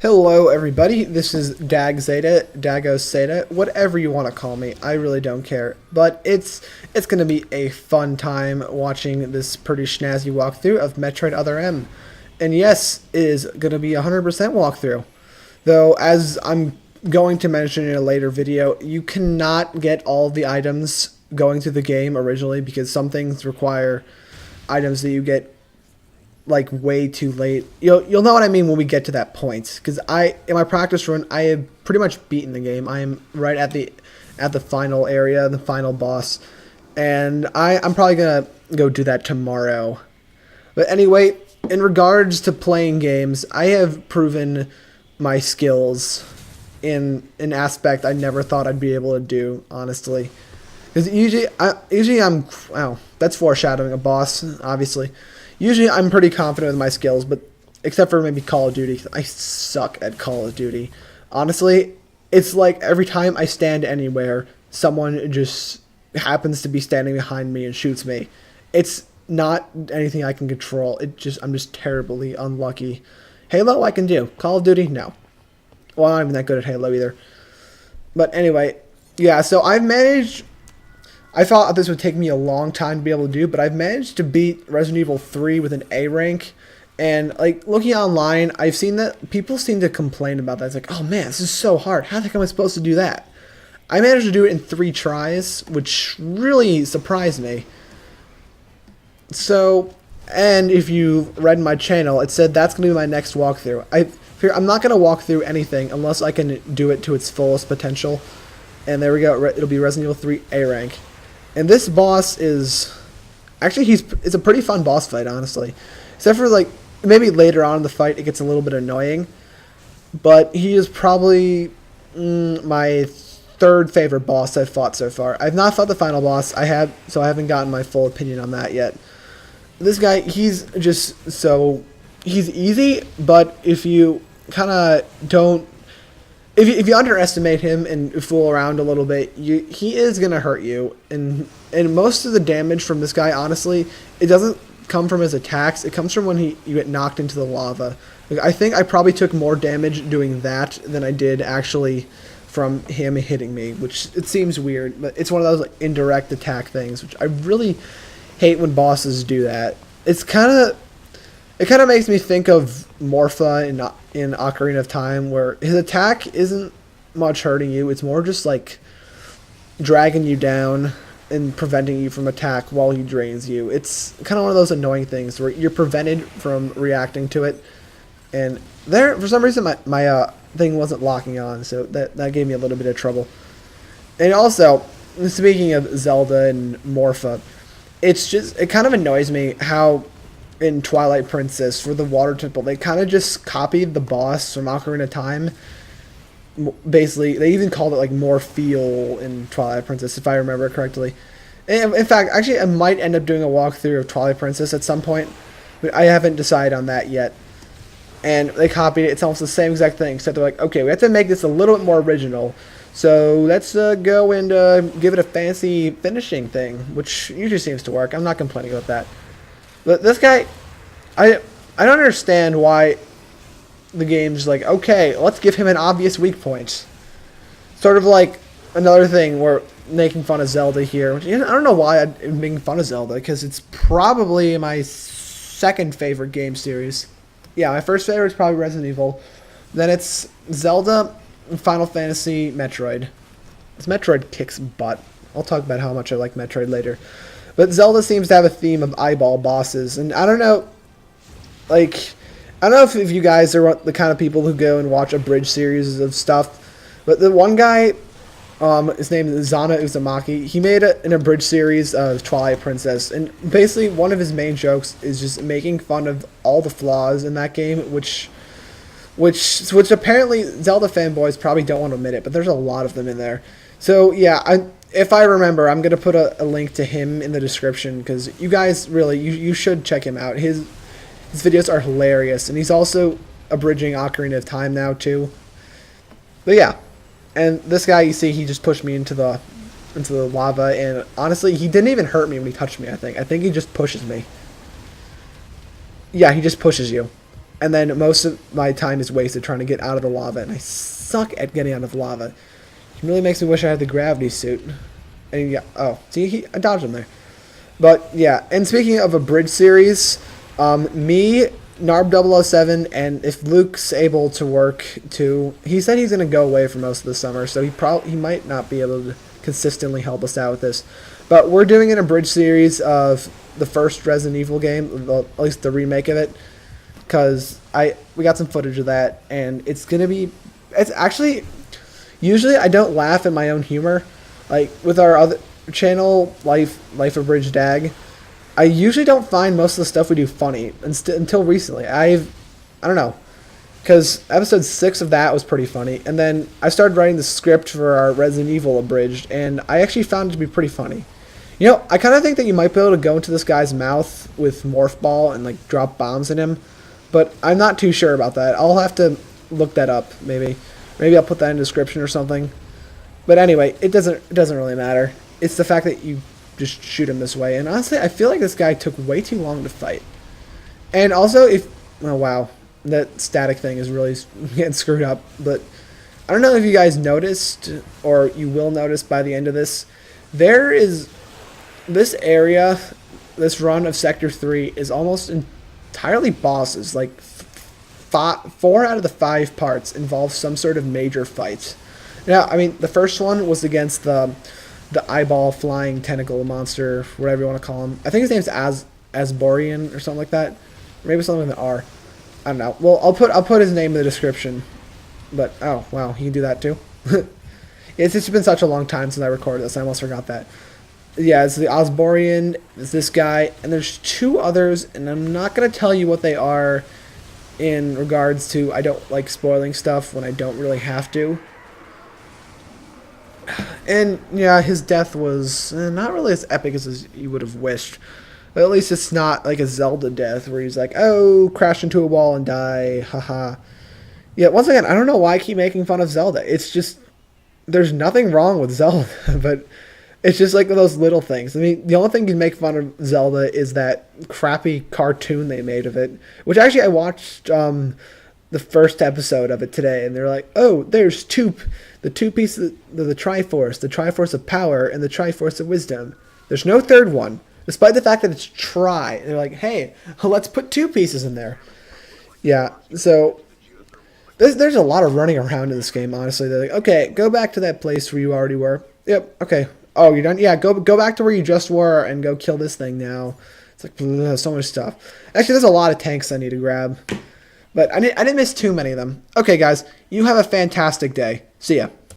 Hello everybody, this is Dag Zeta, Dagos Zeta, whatever you want to call me, I really don't care. But it's gonna be a fun time watching this pretty snazzy walkthrough of Metroid Other M. And yes, it is gonna be a 100% walkthrough. Though, as I'm going to mention in a later video, you cannot get all the items going through the game originally because some things require items that you get like way too late. You'll know what I mean when we get to that point. Because in my practice run, I have pretty much beaten the game. I am right at the final area, the final boss, and I'm probably gonna go do that tomorrow. But anyway, in regards to playing games, I have proven my skills in an aspect I never thought I'd be able to do, honestly. Because usually I'm wow, that's foreshadowing a boss, obviously. Usually I'm pretty confident with my skills, but except for maybe Call of Duty, I suck at Call of Duty. Honestly, it's like every time I stand anywhere, someone just happens to be standing behind me and shoots me. It's not anything I can control. I'm just terribly unlucky. Halo I can do. Call of Duty, no. Well, I'm not even that good at Halo either. But anyway, yeah, so I thought this would take me a long time to be able to do, but I've managed to beat Resident Evil 3 with an A rank. And like looking online, I've seen that people seem to complain about that. It's like, oh man, this is so hard. How the heck am I supposed to do that? I managed to do it in 3 tries, which really surprised me. So, and if you read my channel, it said that's going to be my next walkthrough. I'm not going to walk through anything unless I can do it to its fullest potential. And there we go. It'll be Resident Evil 3 A rank. And this boss is actually it's a pretty fun boss fight, honestly. Except for like maybe later on in the fight it gets a little bit annoying. But he is probably my third favorite boss I've fought so far. I've not fought the final boss. So I haven't gotten my full opinion on that yet. This guy, he's easy, but if you kind of don't if you underestimate him and fool around a little bit, he is going to hurt you. And most of the damage from this guy, honestly, it doesn't come from his attacks. It comes from when you get knocked into the lava. Like, I think I probably took more damage doing that than I did actually from him hitting me, which it seems weird. But it's one of those like, indirect attack things, which I really hate when bosses do that. It kind of makes me think of Morpha in Ocarina of Time, where his attack isn't much hurting you. It's more just like dragging you down and preventing you from attack while he drains you. It's kind of one of those annoying things where you're prevented from reacting to it. And there, for some reason, my thing wasn't locking on, so that gave me a little bit of trouble. And also, speaking of Zelda and Morpha, it kind of annoys me how in Twilight Princess for the Water Temple, they kind of just copied the boss from Ocarina of Time. Basically, they even called it like more feel in Twilight Princess, if I remember correctly. And in fact, actually, I might end up doing a walkthrough of Twilight Princess at some point, but I haven't decided on that yet. And they copied it. It's almost the same exact thing, except they're like, okay, we have to make this a little bit more original. So let's go and give it a fancy finishing thing, which usually seems to work. I'm not complaining about that. But this guy, I don't understand why the game's like, okay, let's give him an obvious weak point. Sort of like another thing where making fun of Zelda here. Which, I don't know why I'm making fun of Zelda, because it's probably my second favorite game series. Yeah, my first favorite is probably Resident Evil. Then it's Zelda, Final Fantasy, Metroid. This Metroid kicks butt. I'll talk about how much I like Metroid later. But Zelda seems to have a theme of eyeball bosses, and I don't know, if you guys are the kind of people who go and watch abridged series of stuff, but the one guy, his name is Zana Uzumaki, he made an abridged series of Twilight Princess, and basically one of his main jokes is just making fun of all the flaws in that game, which apparently Zelda fanboys probably don't want to admit it, but there's a lot of them in there. So yeah, if I remember, I'm going to put a link to him in the description, because you guys really, you should check him out. His videos are hilarious, and he's also abridging Ocarina of Time now, too. But yeah, and this guy, you see, he just pushed me into the lava, and honestly, he didn't even hurt me when he touched me, I think. I think he just pushes me. Yeah, he just pushes you. and then most of my time is wasted trying to get out of the lava, and I suck at getting out of lava. It really makes me wish I had the gravity suit. And yeah, oh, see, I dodged him there. But yeah, and speaking of a bridge series, me, Narb007, and if Luke's able to work too, he said he's going to go away for most of the summer, so he might not be able to consistently help us out with this. But we're doing an abridged series of the first Resident Evil game, at least the remake of it, because we got some footage of that, and it's actually, usually I don't laugh at my own humor, like with our other channel, Life Abridged Dag. I usually don't find most of the stuff we do funny until recently. I don't know, because episode 6 of that was pretty funny, and then I started writing the script for our Resident Evil Abridged, and I actually found it to be pretty funny. You know, I kind of think that you might be able to go into this guy's mouth with Morph Ball and like drop bombs in him, but I'm not too sure about that. I'll have to look that up, maybe. Maybe I'll put that in the description or something. But anyway, it doesn't really matter. It's the fact that you just shoot him this way. And honestly, I feel like this guy took way too long to fight. And also, oh wow, that static thing is really getting screwed up. But I don't know if you guys noticed, or you will notice by the end of this, there is this area, this run of Sector 3 is almost entirely bosses. Like 4 out of the 5 parts involve some sort of major fight. Now, I mean, the first one was against the eyeball flying tentacle monster, whatever you want to call him. I think his name's Asborian or something like that. Maybe something with an R. I don't know. Well, I'll put his name in the description. But oh wow, he can do that too. It's just been such a long time since I recorded this. I almost forgot that. Yeah, it's the Osborian. It's this guy, and there's 2 others, and I'm not gonna tell you what they are. In regards to, I don't like spoiling stuff when I don't really have to. And yeah, his death was not really as epic as you would have wished. But at least it's not like a Zelda death where he's like, oh, crash into a wall and die, haha. Yeah, once again, I don't know why I keep making fun of Zelda. It's just, there's nothing wrong with Zelda, but it's just like those little things. I mean, the only thing you can make fun of Zelda is that crappy cartoon they made of it, which actually I watched the first episode of it today, and they're like, oh, there's the 2 pieces, the Triforce of Power, and the Triforce of Wisdom. There's no third one, despite the fact that it's Tri. They're like, hey, let's put 2 pieces in there. Yeah, so there's a lot of running around in this game, honestly. They're like, okay, go back to that place where you already were. Yep, okay. Oh, you're done? Yeah, go back to where you just were and go kill this thing now. It's like, so much stuff. Actually, there's a lot of tanks I need to grab. But I didn't miss too many of them. Okay, guys, you have a fantastic day. See ya.